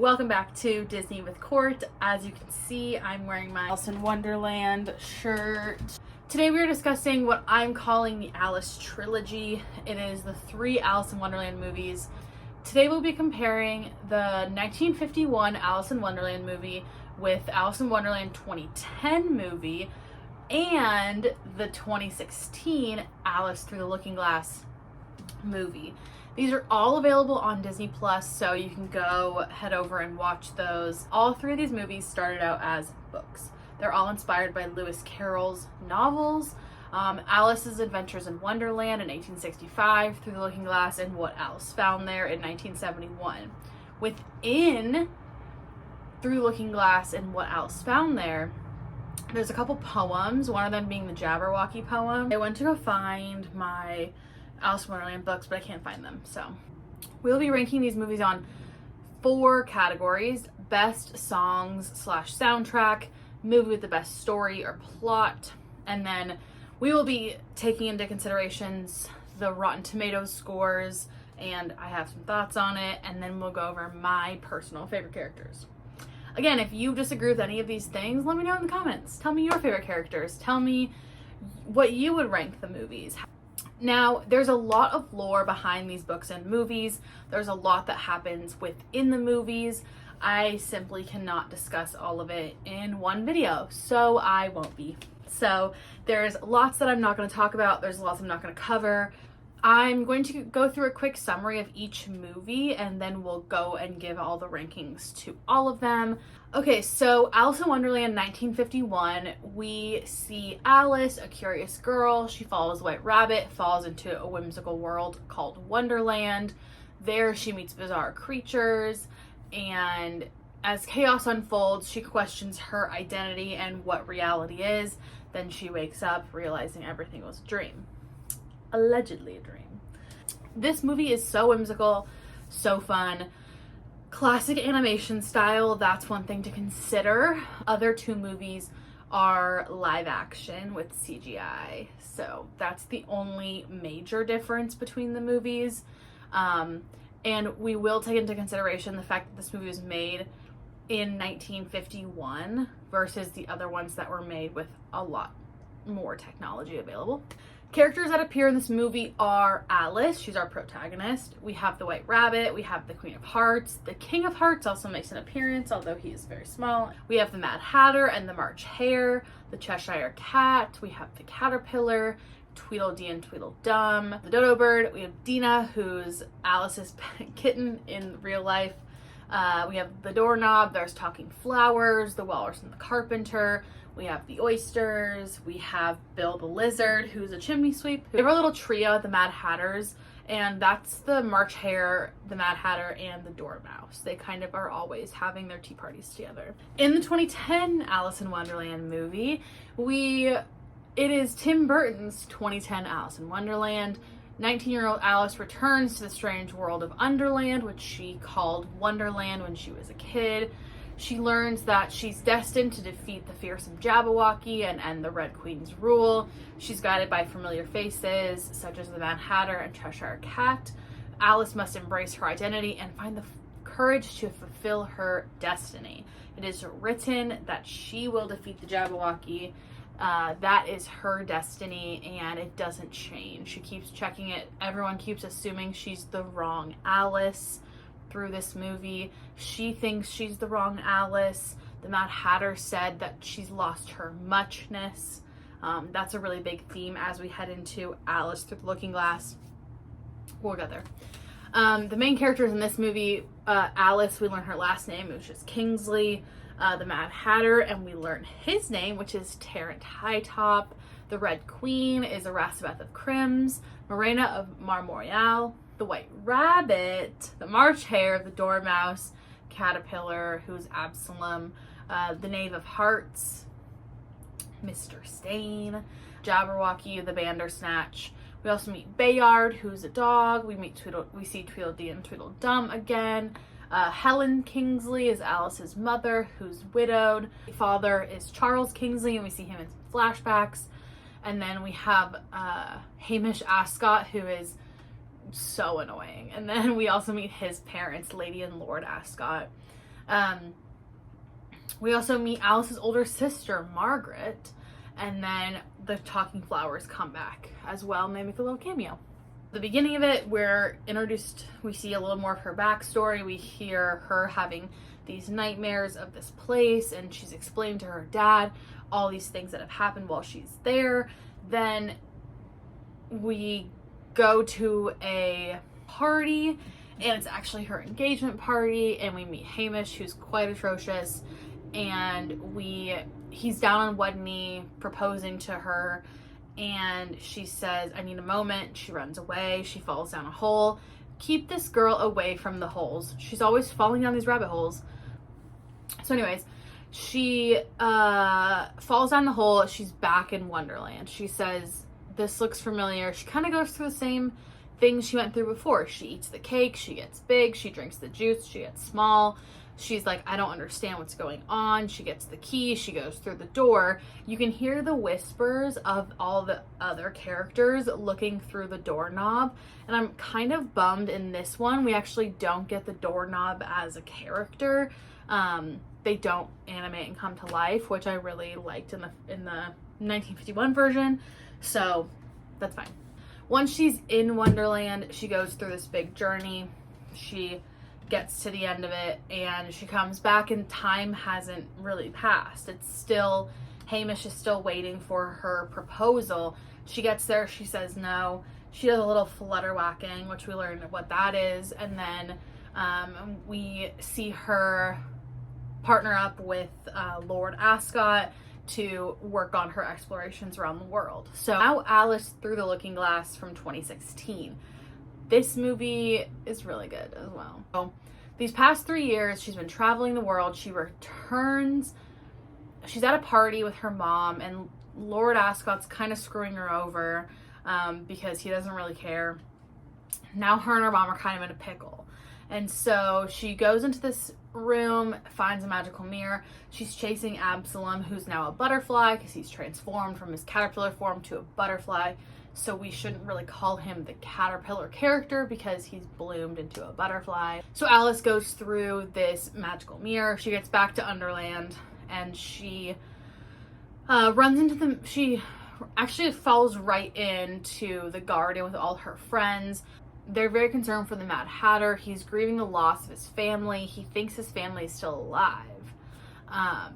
Welcome back to Disney with Court. As you can see, I'm wearing my Alice in Wonderland shirt. Today we are discussing what I'm calling the Alice Trilogy. It is the 3 Alice in Wonderland movies. Today we'll be comparing the 1951 Alice in Wonderland movie with Alice in Wonderland 2010 movie and the 2016 Alice Through the Looking Glass movie. These are all available on Disney Plus, so you can go head over and watch those. All 3 of these movies started out as books. They're all inspired by Lewis Carroll's novels, Alice's Adventures in Wonderland in 1865, Through the Looking Glass, and What Alice Found There in 1971. Within Through the Looking Glass and What Alice Found There, there's a couple poems, one of them being the Jabberwocky poem. I went to go find my Alice in Wonderland books, but I can't find them. So we'll be ranking these movies on 4 categories: best songs / soundtrack, movie with the best story or plot, and then we will be taking into considerations the Rotten Tomatoes scores, and I have some thoughts on it, and then we'll go over my personal favorite characters. Again, if you disagree with any of these things, let me know in the comments. Tell me your favorite characters. Tell me what you would rank the movies. Now, there's a lot of lore behind these books and movies. There's a lot that happens within the movies. I simply cannot discuss all of it in one video, so I won't be. So there's lots that I'm not going to talk about. There's lots I'm not going to cover. I'm going to go through a quick summary of each movie, and then we'll go and give all the rankings to all of them. Okay, so Alice in Wonderland 1951, we see Alice, a curious girl. She follows White Rabbit, falls into a whimsical world called Wonderland. There she meets bizarre creatures, and as chaos unfolds, she questions her identity and what reality is. Then she wakes up realizing everything was a dream. Allegedly a dream. This movie is so whimsical, so fun. Classic animation style, that's one thing to consider. Other 2 movies are live action with CGI. So that's the only major difference between the movies. And we will take into consideration the fact that this movie was made in 1951 versus the other ones that were made with a lot more technology available. Characters that appear in this movie are Alice, she's our protagonist. We have the White Rabbit, we have the Queen of Hearts. The King of Hearts also makes an appearance, although he is very small. We have the Mad Hatter and the March Hare, the Cheshire Cat, we have the Caterpillar, Tweedledee and Tweedledum, the Dodo Bird. We have Dina, who's Alice's kitten in real life. We have the Doorknob, there's Talking Flowers, the Walrus and the Carpenter. We have the Oysters, we have Bill the Lizard, who's a chimney sweep. We have our little trio, the Mad Hatters, and that's the March Hare, the Mad Hatter, and the Dormouse. They kind of are always having their tea parties together. In the 2010 Alice in Wonderland movie, it is Tim Burton's 2010 Alice in Wonderland. 19-year-old Alice returns to the strange world of Underland, which she called Wonderland when she was a kid. She learns that she's destined to defeat the fearsome Jabberwocky and end the Red Queen's rule. She's guided by familiar faces, such as the Mad Hatter and Cheshire Cat. Alice must embrace her identity and find the courage to fulfill her destiny. It is written that she will defeat the Jabberwocky. That is her destiny, and it doesn't change. She keeps checking it. Everyone keeps assuming she's the wrong Alice. Through this movie, she thinks she's the wrong Alice. The Mad Hatter said that she's lost her muchness. That's a really big theme as we head into Alice Through the Looking Glass. We'll get there. The main characters in this movie, Alice, we learn her last name, which is Kingsley. The Mad Hatter, and we learn his name, which is Terrent Hightop. The Red Queen is Erasabeth of Crims. Morena of Marmoreal. The White Rabbit, the March Hare, the Dormouse, Caterpillar, who's Absalom, the Knave of Hearts, Mr. Stain, Jabberwocky, the Bandersnatch. We also meet Bayard, who's a dog. We see Tweedledee and Tweedledum again. Helen Kingsley is Alice's mother, who's widowed. Father is Charles Kingsley, and we see him in some flashbacks. And then we have Hamish Ascot, who is so annoying. And then we also meet his parents, Lady and Lord Ascot. We also meet Alice's older sister, Margaret, and then the talking flowers come back as well, and they make a little cameo. The beginning of it, we're introduced, we see a little more of her backstory. We hear her having these nightmares of this place, and she's explained to her dad all these things that have happened while she's there. Then we go to a party, and it's actually her engagement party, and we meet Hamish, who's quite atrocious, and he's down on one knee proposing to her, and she says, "I need a moment." She runs away. She falls down a hole. Keep this girl away from the holes. She's always falling down these rabbit holes. So anyways, she falls down the hole. She's back in Wonderland. She says, "This looks familiar." She kind of goes through the same things she went through before. She eats the cake. She gets big. She drinks the juice. She gets small. She's like, "I don't understand what's going on." She gets the key. She goes through the door. You can hear the whispers of all the other characters looking through the doorknob. And I'm kind of bummed in this one. We actually don't get the doorknob as a character. They don't animate and come to life, which I really liked in the 1951 version. So that's fine. Once she's in Wonderland, she goes through this big journey. She gets to the end of it, and she comes back, and time hasn't really passed. It's still, Hamish is still waiting for her proposal. She gets there, she says no. She does a little flutter whacking, which we learn what that is, and then we see her partner up with Lord Ascot to work on her explorations around the world. So now Alice Through the Looking Glass from 2016. This movie is really good as well. So these past 3 years, she's been traveling the world. She returns. She's at a party with her mom, and Lord Ascot's kind of screwing her over because he doesn't really care. Now her and her mom are kind of in a pickle. And so she goes into this room, finds a magical mirror. She's chasing Absalom, who's now a butterfly because he's transformed from his caterpillar form to a butterfly. So we shouldn't really call him the caterpillar character because he's bloomed into a butterfly. So Alice goes through this magical mirror. She gets back to Underland, and she runs into she actually falls right into the garden with all her friends. They're very concerned for the Mad Hatter. He's grieving the loss of his family. He thinks his family is still alive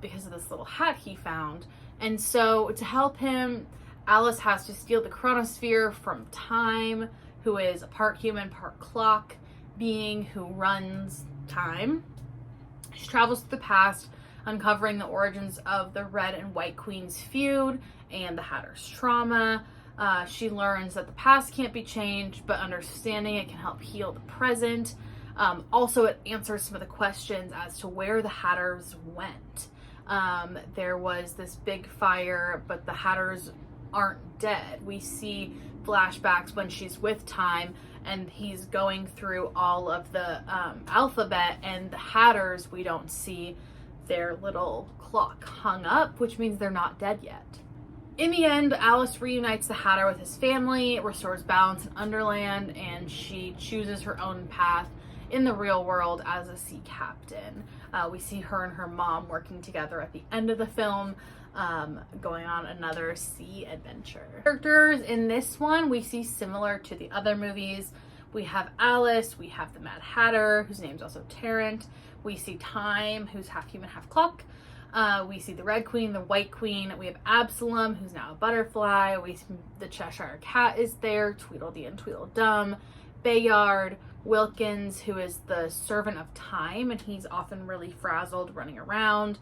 because of this little hat he found. And so to help him, Alice has to steal the chronosphere from Time, who is a part human, part clock being who runs time. She travels to the past, uncovering the origins of the Red and White Queen's feud and the Hatter's trauma. She learns that the past can't be changed, but understanding it can help heal the present. Also, it answers some of the questions as to where the Hatters went. There was this big fire, but the Hatters aren't dead. We see flashbacks when she's with Time, and he's going through all of the alphabet, and the Hatters, we don't see their little clock hung up, which means they're not dead yet. In the end, Alice reunites the Hatter with his family, restores balance in Underland, and she chooses her own path in the real world as a sea captain. We see her and her mom working together at the end of the film, going on another sea adventure. Characters in this one we see similar to the other movies. We have Alice, we have the Mad Hatter, whose name's also Tarrant. We see Time, who's half human, half clock. We see the Red Queen, the White Queen. We have Absalom, who's now a butterfly. The Cheshire Cat is there, Tweedledee and Tweedledum. Bayard, Wilkins, who is the servant of Time, and he's often really frazzled running around.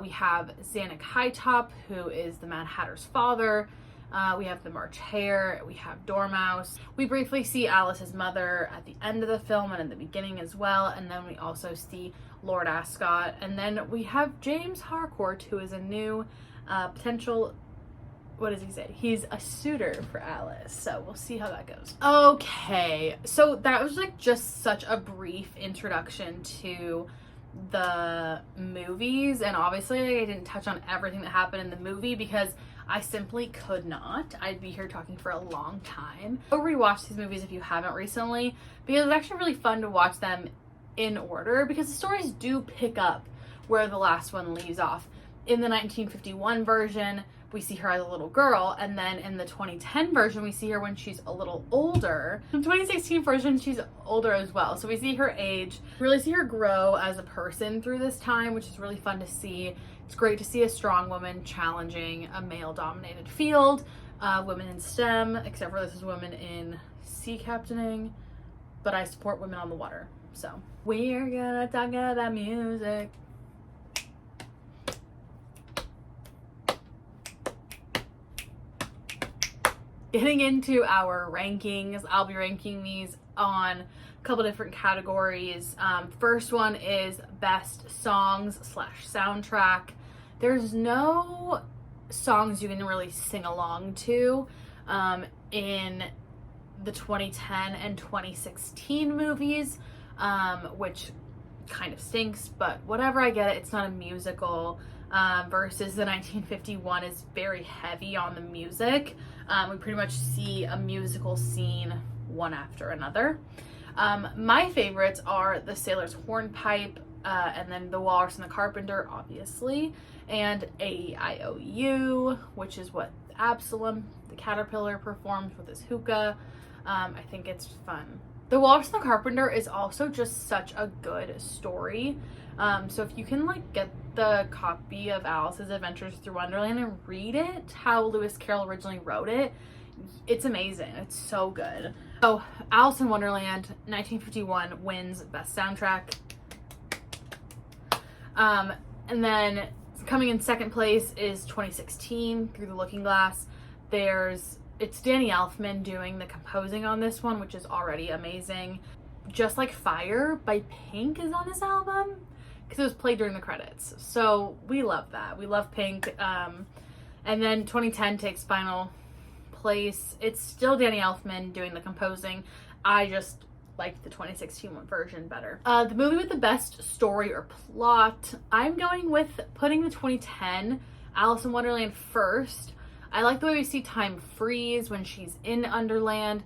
We have Zanuck Hightop, who is the Mad Hatter's father. We have the March Hare. We have Dormouse. We briefly see Alice's mother at the end of the film and in the beginning as well. And then we also see Lord Ascot. And then we have James Harcourt, who is a new potential, what does he say? He's a suitor for Alice. So we'll see how that goes. Okay, so that was like just such a brief introduction to the movies. And obviously I didn't touch on everything that happened in the movie because I simply could not. I'd be here talking for a long time. Go rewatch these movies if you haven't recently, because it's actually really fun to watch them in order because the stories do pick up where the last one leaves off. In the 1951 version, we see her as a little girl, and then in the 2010 version, we see her when she's a little older. In the 2016 version, she's older as well. So we see her age, really see her grow as a person through this time, which is really fun to see. It's great to see a strong woman challenging a male-dominated field, women in STEM, except for this is women in sea captaining, but I support women on the water. So we're gonna talk about music. Getting into our rankings, I'll be ranking these on a couple different categories. First one is best songs / soundtrack. There's no songs you can really sing along to in the 2010 and 2016 movies, which kind of stinks, but whatever, I get it. It's not a musical. Versus the 1951 is very heavy on the music. We pretty much see a musical scene one after another. My favorites are the Sailor's Hornpipe, and then the Walrus and the Carpenter, obviously, and A-I-O-U, which is what Absalom, the caterpillar, performed with his hookah. I think it's fun. The Walrus and the Carpenter is also just such a good story. So if you can like get the copy of Alice's Adventures Through Wonderland and read it how Lewis Carroll originally wrote it, it's amazing. It's so good. So Alice in Wonderland 1951 wins best soundtrack. And then coming in second place is 2016 Through the Looking Glass. It's Danny Elfman doing the composing on this one, which is already amazing. Just Like Fire by Pink is on this album because it was played during the credits. So we love that. We love Pink. And then 2010 takes final place. It's still Danny Elfman doing the composing. I just like the 2016 version better. The movie with the best story or plot, I'm going with putting the 2010 Alice in Wonderland first. I like the way we see time freeze when she's in Underland.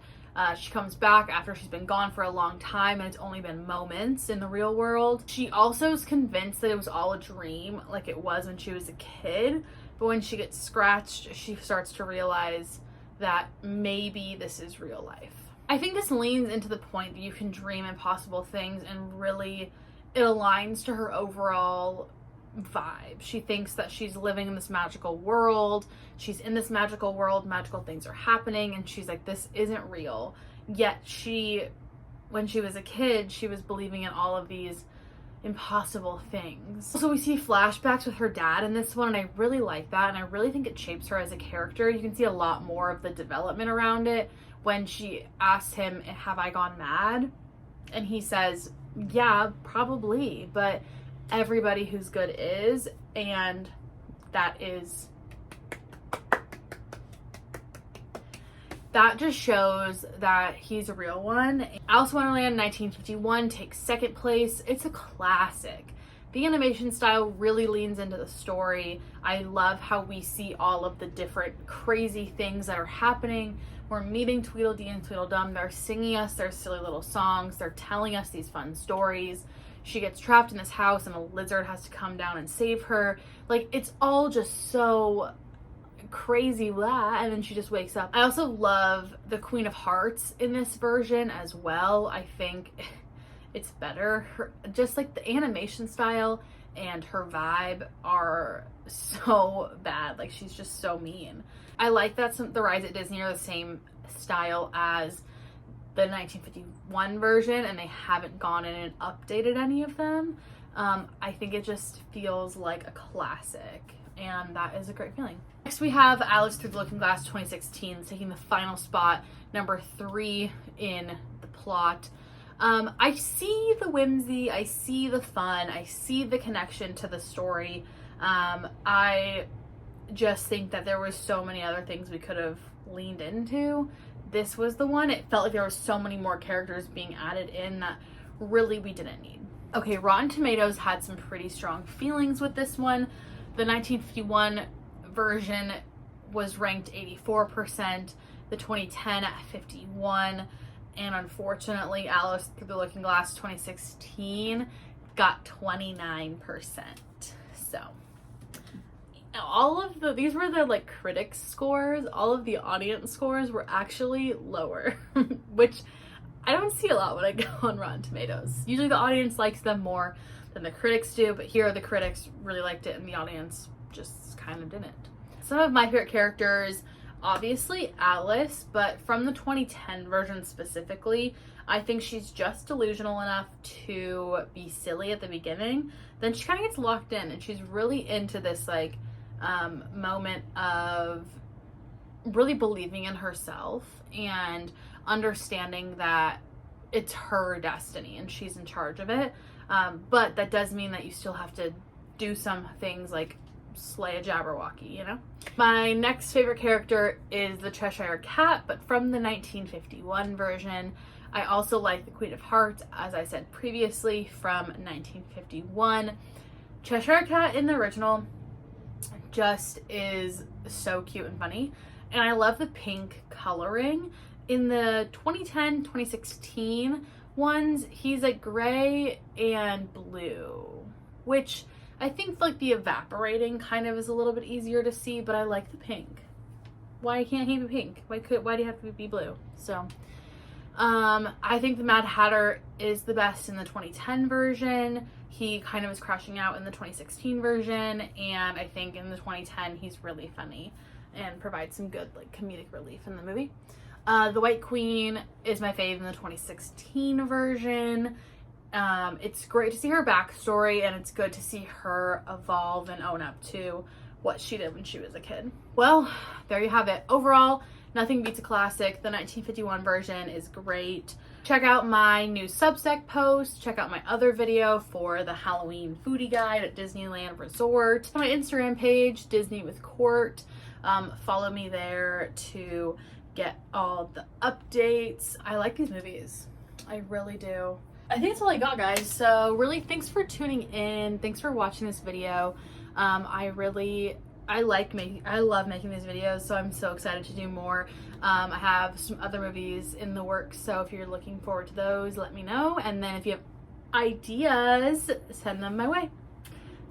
She comes back after she's been gone for a long time and it's only been moments in the real world. She also is convinced that it was all a dream, like it was when she was a kid. But when she gets scratched, she starts to realize that maybe this is real life. I think this leans into the point that you can dream impossible things, and really it aligns to her overall vibe. She thinks that she's living in this magical world. She's in this magical world. Magical things are happening, and she's like, this isn't real. Yet when she was a kid, she was believing in all of these impossible things. So we see flashbacks with her dad in this one, and I really like that, and I really think it shapes her as a character. You can see a lot more of the development around it when she asks him, have I gone mad? And he says, yeah, probably, but everybody who's good is, and that just shows that he's a real one. Alice in Wonderland 1951 takes second place. It's a classic. The animation style really leans into the story. I love how we see all of the different crazy things that are happening. We're meeting Tweedledee and Tweedledum. They're singing us their silly little songs. They're telling us these fun stories. She gets trapped in this house and a lizard has to come down and save her. Like, it's all just so crazy, blah, and then she just wakes up. I also love the Queen of Hearts in this version as well. I think it's better. Just like the animation style and her vibe are so bad. Like, she's just so mean. I like that the rides at Disney are the same style as the 1951 version, and they haven't gone in and updated any of them. I think it just feels like a classic, and that is a great feeling. Next we have Alice Through the Looking Glass 2016, taking the final spot, number 3 in the plot. I see the whimsy, I see the fun, I see the connection to the story. I just think that there was so many other things we could have leaned into. This was the one. It felt like there were so many more characters being added in that really we didn't need. Okay, Rotten Tomatoes had some pretty strong feelings with this one. The 1951 version was ranked 84%, the 2010 at 51%. And unfortunately, Alice Through the Looking Glass 2016 got 29%. So these were the like critics scores. All of the audience scores were actually lower, which I don't see a lot when I go on Rotten Tomatoes. Usually the audience likes them more than the critics do, but here the critics really liked it and the audience just kind of didn't. Some of my favorite characters, obviously Alice, but from the 2010 version specifically, I think she's just delusional enough to be silly at the beginning. Then she kind of gets locked in and she's really into this like moment of really believing in herself and understanding that it's her destiny and she's in charge of it. But that does mean that you still have to do some things like slay a Jabberwocky, you know? My next favorite character is the Cheshire Cat, but from the 1951 version. I also like the Queen of Hearts, as I said previously, from 1951. Cheshire Cat in the original just is so cute and funny, and I love the pink coloring. In the 2010, 2016 ones, he's like gray and blue, which I think like the evaporating kind of is a little bit easier to see, but I like the pink. Why can't he be pink? Why do you have to be blue? So I think the Mad Hatter is the best in the 2010 version. He kind of is crashing out in the 2016 version, and I think in the 2010 he's really funny and provides some good like comedic relief in the movie. The White Queen is my fave in the 2016 version. It's great to see her backstory, and it's good to see her evolve and own up to what she did when she was a kid. Well, there you have it. Overall, nothing beats a classic. The 1951 version is great. Check out my new Substack post. Check out my other video for the Halloween foodie guide at Disneyland Resort. My Instagram page, Disney with Court. Follow me there to get all the updates. I like these movies. I really do. I think that's all I got, guys. So really, thanks for tuning in. Thanks for watching this video. I love making these videos, so I'm so excited to do more. I have some other movies in the works, so if you're looking forward to those, let me know. And then if you have ideas, send them my way.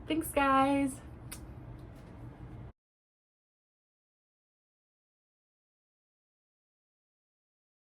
Thanks, guys.